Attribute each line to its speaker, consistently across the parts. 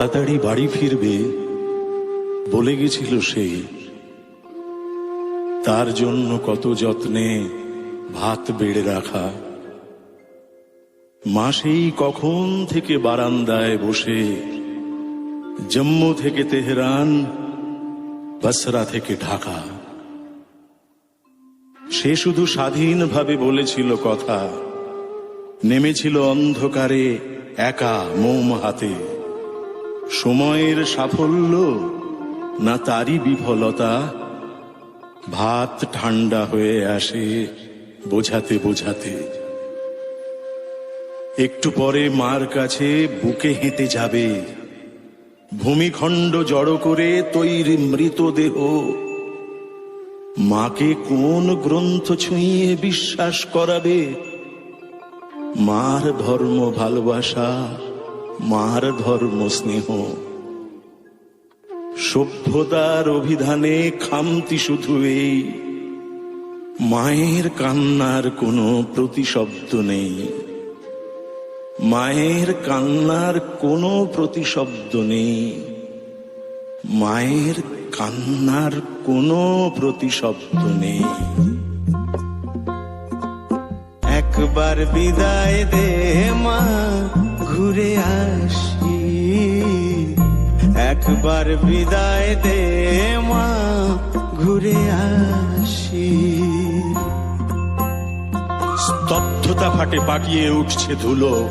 Speaker 1: তাড়াতাড়ি বাড়ি ফিরবে বলে গেছিল সে। তার জন্য কত যত্নে ভাত বেড়ে রাখা। মা সেই কখন থেকে বারান্দায় বসে জম্মু থেকে তেহরান, বসরা থেকে ঢাকা। সে শুধু স্বাধীনভাবে বলেছিল কথা, নেমেছিল অন্ধকারে একা মোম হাতে। সময়ের সাফল্য না তারই বিফলতা, ভাত ঠান্ডা হয়ে আসে বোঝাতে বোঝাতে। একটু পরে মার কাছে বুকে হেঁটে যাবে, ভূমিখণ্ড জড়ো করে তৈরি মৃতদেহ। মাকে কোন গ্রন্থ ছুঁয়ে বিশ্বাস করাবে? মার ধর্ম ভালোবাসা, মার ধর্ম স্নেহ। সভ্যতার অভিধানে খামতি শুধু এই, মায়ের কান্নার কোনো প্রতিশব্দ নেই। মায়ের কান্নার কোনো প্রতিশব্দ নেই। মায়ের কান্নার কোনো প্রতিশব্দ নেই।
Speaker 2: একবার বিদায় দে মা, ঘুরে আসি। একবার বিদায় দে মা, ঘুরে আসি।
Speaker 1: স্তব্ধতা ফাটে, পাকিয়ে উঠছে ধুলো।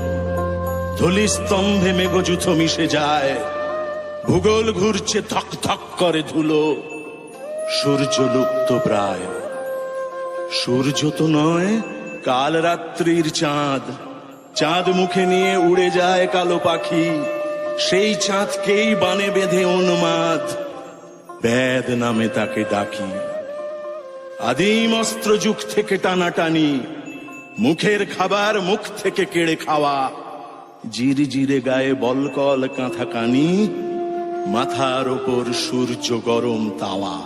Speaker 1: ধুলি স্তম্ভে মেঘযুথ মিশে যায়। ভূগোল ঘুরছে, থক থক করে ধুলো। সূর্য লুপ্ত প্রায়। সূর্য তো নয়, কাল রাত্রির চাঁদ। চাঁদ মুখে নিয়ে উড়ে যায় কালো পাখি। সেই চাঁদকেই বানে বেঁধে উন্মাদ, বেদ নামে তাকে ডাকি। আদিম অস্ত্র যুগ থেকে টানাটানি, মুখের খাবার মুখ থেকে কেড়ে খাওয়া। জিরে জিরে গায়ে বলকল কাঁথা কানি, মাথার ওপর সূর্য গরম তাওয়া।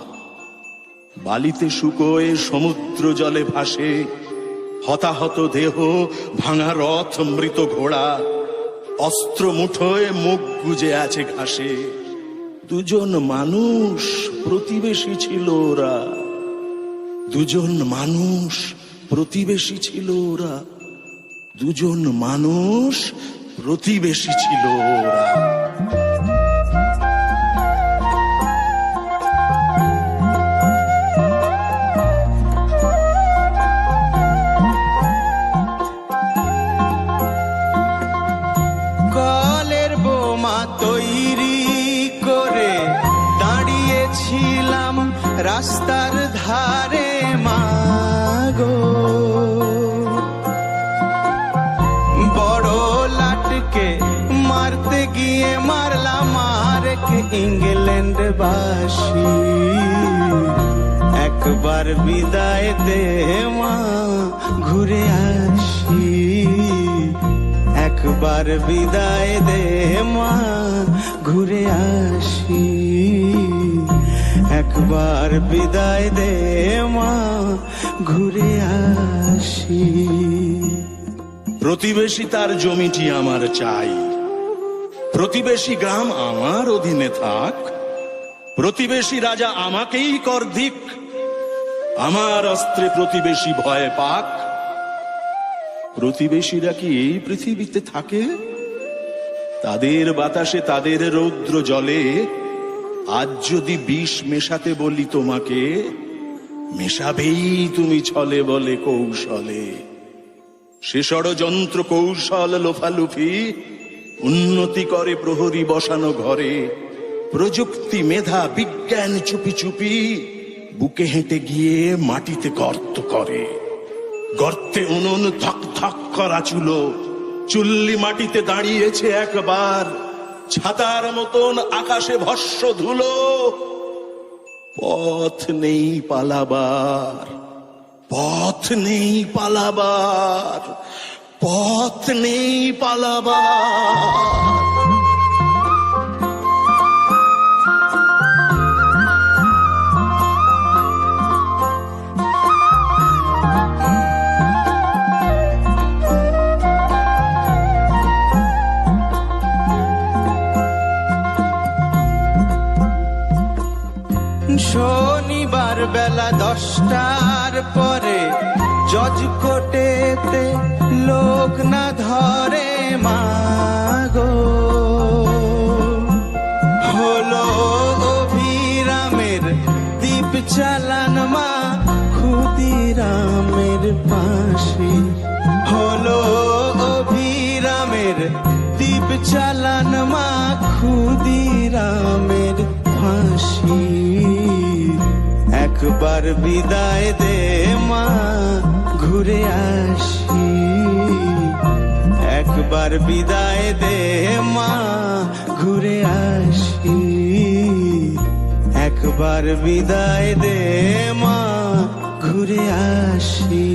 Speaker 1: বালিতে শুকোয়, সমুদ্র জলে ভাসে হতাহত দেহ, ভাঙা রথ, মৃত ঘোড়া। অস্ত্র মুঠোয়, মুখ গুজে আছে ঘাসে। দুজন মানুষ প্রতিবেশী ছিল ওরা। দুজন মানুষ প্রতিবেশী ছিল ওরা। দুজন মানুষ প্রতিবেশী ছিল ওরা।
Speaker 2: কলের বোমা তৈরি করে দাঁড়িয়েছিলাম রাস্তার ধারে মাগো। বড় লাটকে মারতে গিয়ে মারলাম আরেক ইংল্যান্ড বাসী। একবার বিদায় দে মা, ঘুরে আসি। একবার বিদায় দে মা, ঘুরে আসি। একবার বিদায় দে মা, ঘুরে আসি।
Speaker 1: প্রতিবেশী তার জমিটি আমার চাই। প্রতিবেশী গ্রাম আমার অধীনে থাক। প্রতিবেশী রাজা আমাকেই কর দিক। আমার অস্ত্রে প্রতিবেশী ভয় পাক। প্রতিবেশীরা কি এই পৃথিবীতে থাকে? তাদের বাতাসে, তাদের রৌদ্র জলে আজ যদি বিষ মেশাতে বলি তোমাকে, মেশাবেই তুমি ছলে বলে কৌশলে। সে ষড়যন্ত্র কৌশল লোফালুফি, উন্নতি করে প্রহরী বসানো ঘরে। প্রযুক্তি, মেধা, বিজ্ঞান চুপি চুপি বুকে হেঁটে গিয়ে মাটিতে গর্ত করে। গর্তে উনুন, থক থক করা চুলো। চুল্লি মাটিতে দাঁড়িয়েছে একবার, ছাতার মতন আকাশে ভস্য ধুলো। পথ নেই পালাবার, পথ নেই পালাবার, পথ নেই পালাবার।
Speaker 2: শনিবার বেলা 10টার পরে জজ কোর্টেতে লোক না ধরে মাগো, হলো অভিরামের দীপ চালান মা ক্ষুদিরামের পাশে, হলো অভিরামের দীপ চালান মা ক্ষুদিরামের ফাঁসি। একবার বিদায় দে মা ঘুরে আসি, একবার বিদায় দে মা ঘুরে আসি, একবার বিদায় দে মা ঘুরে আসি।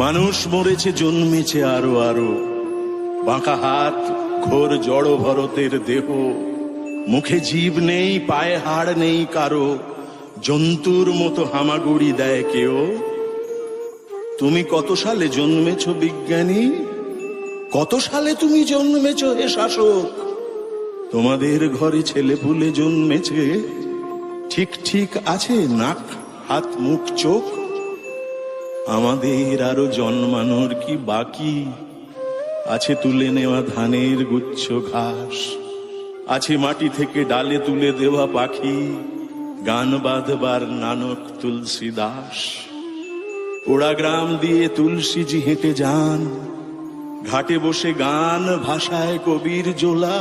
Speaker 1: মানুষ মরেছে, জন্মেছে আরো আরো, বাঁকা হাত, ঘোর জড় ভরতের দেহ, মুখে জীব নেই, পায়ে হাড় নেই কারো, জন্তুর মতো হামাগুড়ি দেয় কেউ। তুমি কত সালে জন্মেছ বিজ্ঞানী? কত সালে তুমি জন্মেছ হে শাসক? তোমাদের ঘরে ছেলে পুলে জন্মেছে, ঠিক ঠিক আছে নাক হাত মুখ চোখ? আমাদের আরো জন্মানোর কি বাকি আছে? তুলে নেওয়া ধানের গুচ্ছ ঘাস আছে, মাটি থেকে ডালে তুলে দেওয়া পাখি, গান বাঁধবার নানক তুলসী দাস। পোড়া গ্রাম দিয়ে তুলসীজি হেঁটে যান, ঘাটে বসে গান ভাষায় কবির জোলা।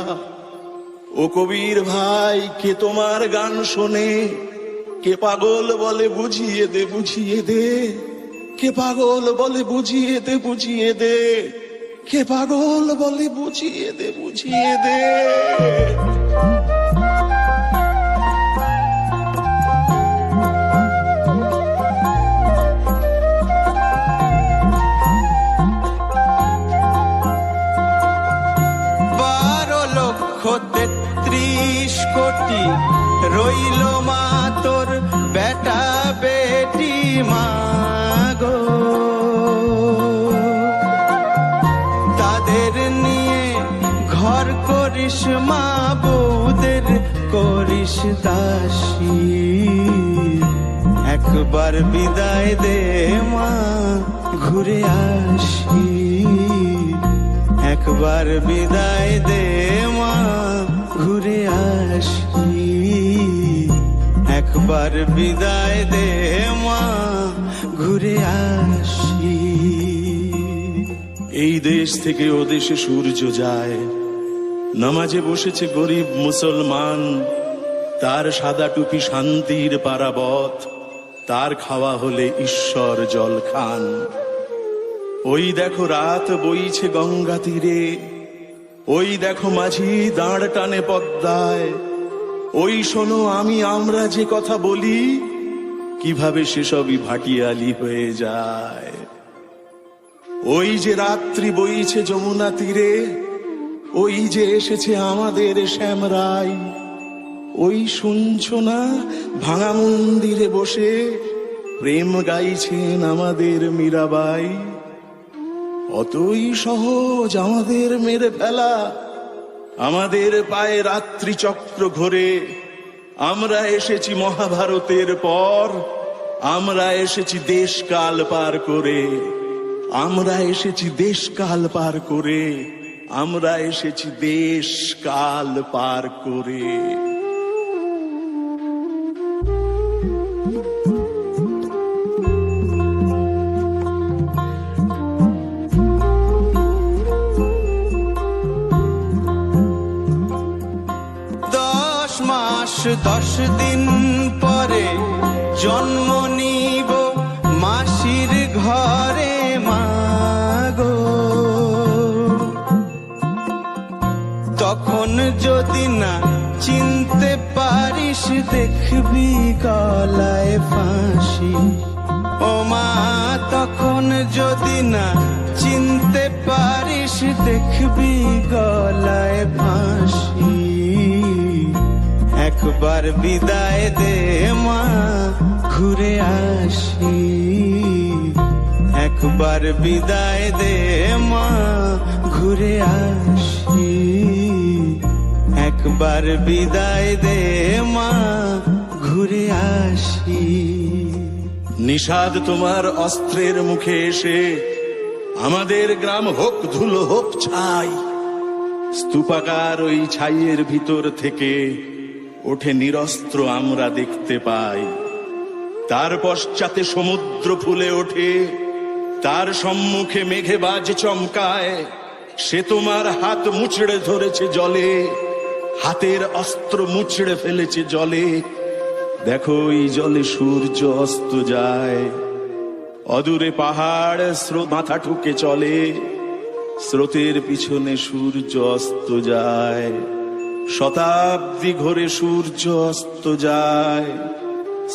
Speaker 1: ও কবির ভাই, কে তোমার গান শোনে? কে পাগল বলে বুঝিয়ে দে, বুঝিয়ে দে। কে পাগল বলে বুঝিয়ে দে, বুঝিয়ে দে। কে পাগল বলে বুঝিয়ে দে, বুঝিয়ে দে।
Speaker 2: কোটি রইল মা তোর বেটা বেটি মাগো, তাদের নিয়ে ঘর করিস মা, বউদের করিস দাসী। একবার বিদায় দে মা ঘুরে আসি, একবার বিদায় দে মা ঘুরে আসি, একবার বিদায় দে মা ঘুরে আসি।
Speaker 1: এই দেশ থেকে ও দেশে সূর্য যায়, নামাজে বসেছে গরিব মুসলমান, তার সাদা টুপি শান্তির পারাবত, তার খাওয়া হলে ঈশ্বর জল খান। ওই দেখো রাত বইছে গঙ্গা তীরে, ওই দেখো মাঝি দাঁড় টানে পদ্মায়। ওই শোনো আমি আমরা যে কথা বলি, কিভাবে সেসবই ভাটিয়ালি হয়ে যায়। ওই যে রাত্রি বইছে যমুনা তীরে, ওই যে এসেছে আমাদের শ্যামরাই। ওই শুনছো না ভাঙা মন্দিরে বসে প্রেম গাইছেন আমাদের মীরাবাই। অতই সহজ আমাদের মেরে ফেলা, আমাদের পায়ে রাত্রি চক্র ঘোরে। আমরা এসেছি মহাভারতের পর, আমরা এসেছি দেশকাল পার করে, আমরা এসেছি দেশকাল পার করে, আমরা এসেছি দেশকাল পার করে।
Speaker 2: মাস 10 দিন পরে জন্ম নিব মাসির ঘরে মাগো, তখন যদি না চিনতে পারিস দেখবি গলায় ফাঁসি। ও মা তখন যদি না চিনতে পারিস দেখবি গলায় ফাঁসি। একবার বিদায় দে মা ঘুরে আসি, একবার বিদায় দে মা ঘুরে আসি, একবার বিদায় দে মা ঘুরে আসি।
Speaker 1: নিষাদ তোমার অস্ত্রের মুখে এসে আমাদের গ্রাম হোক ধুলো হোক ছাই। স্তূপাকার ওই ছাইয়ের ভিতর থেকে ওঠে নিরস্ত্র আমরা দেখতে পাই। তার পশ্চাতে সমুদ্র ফুলে ওঠে, তার সম্মুখে মেঘে বাজ চমকায়। সে তোমার হাত মুচড়ে ধরেছে জলে, হাতের অস্ত্র মুচড়ে ফেলেছে জলে। দেখো এই জলে সূর্য অস্ত যায়, অদূরে পাহাড় স্রোত মাথা ঠুকে চলে, স্রোতের পিছনে সূর্য অস্ত যায়। শতাব্দী ঘোরে সূর্য অস্ত যায়,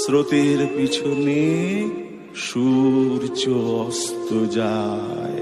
Speaker 1: স্রোতের পিছনে সূর্য অস্ত যায়।